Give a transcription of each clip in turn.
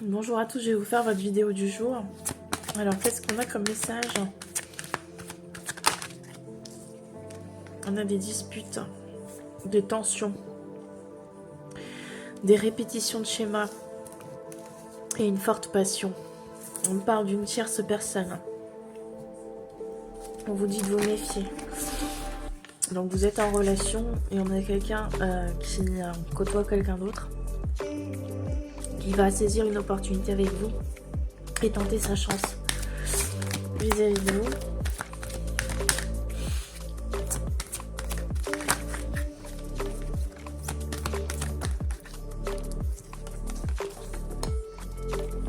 Bonjour à tous, je vais vous faire votre vidéo du jour. Alors, qu'est-ce qu'on a comme message? On a des disputes, des tensions, des répétitions de schémas et une forte passion. On parle d'une tierce personne. On vous dit de vous méfier. Donc vous êtes en relation et on a quelqu'un qui côtoie quelqu'un d'autre, qui va saisir une opportunité avec vous et tenter sa chance vis-à-vis de vous.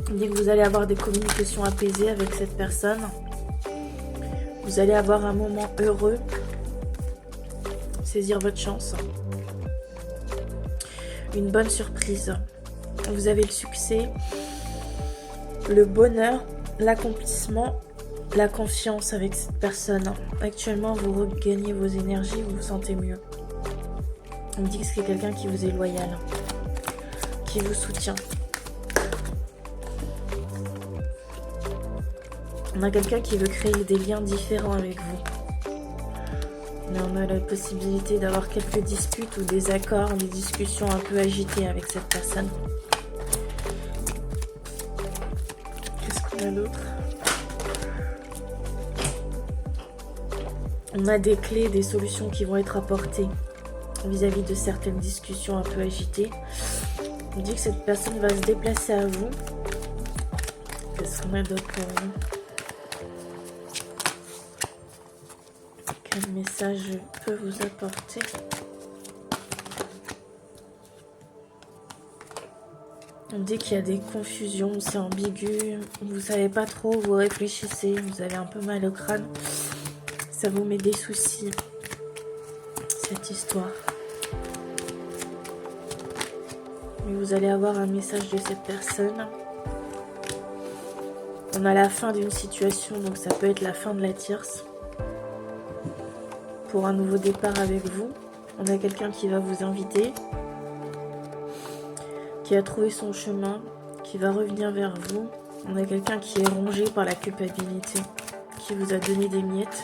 On dit que vous allez avoir des communications apaisées avec cette personne. Vous allez avoir un moment heureux, saisir votre chance, une bonne surprise. Vous avez le succès, le bonheur, l'accomplissement, la confiance avec cette personne. Actuellement, vous regagnez vos énergies, vous vous sentez mieux. On me dit que c'est quelqu'un qui vous est loyal, qui vous soutient. On a quelqu'un qui veut créer des liens différents avec vous. Mais on a la possibilité d'avoir quelques disputes ou des accords, des discussions un peu agitées avec cette personne. Qu'est-ce qu'on a d'autre? On a des clés, des solutions qui vont être apportées vis-à-vis de certaines discussions un peu agitées. On dit que cette personne va se déplacer à vous. Qu'est-ce qu'on a d'autre pour vous? Quel message je peux vous apporter? On dit qu'il y a des confusions, c'est ambigu, vous savez pas trop, vous réfléchissez, vous avez un peu mal au crâne. Ça vous met des soucis, cette histoire. Mais vous allez avoir un message de cette personne. On a la fin d'une situation, donc ça peut être la fin de la tierce. Pour un nouveau départ avec vous. On a quelqu'un qui va vous inviter, qui a trouvé son chemin, qui va revenir vers vous. On a quelqu'un qui est rongé par la culpabilité, qui vous a donné des miettes.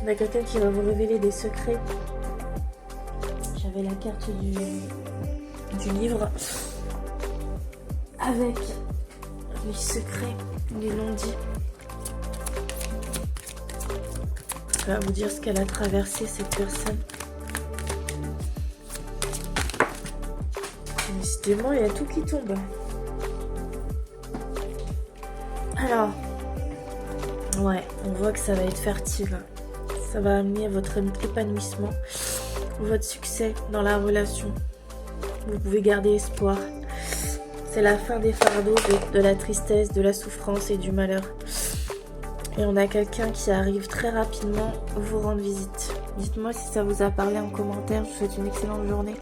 On a quelqu'un qui va vous révéler des secrets. J'avais la carte du livre avec les secrets, les non-dits. Elle va vous dire ce qu'elle a traversé, cette personne. Décidément, il y a tout qui tombe. Alors, ouais, on voit que ça va être fertile. Ça va amener votre épanouissement, votre succès dans la relation. Vous pouvez garder espoir. C'est la fin des fardeaux, de la tristesse, de la souffrance et du malheur. Et on a quelqu'un qui arrive très rapidement vous rendre visite. Dites-moi si ça vous a parlé en commentaire. Je vous souhaite une excellente journée.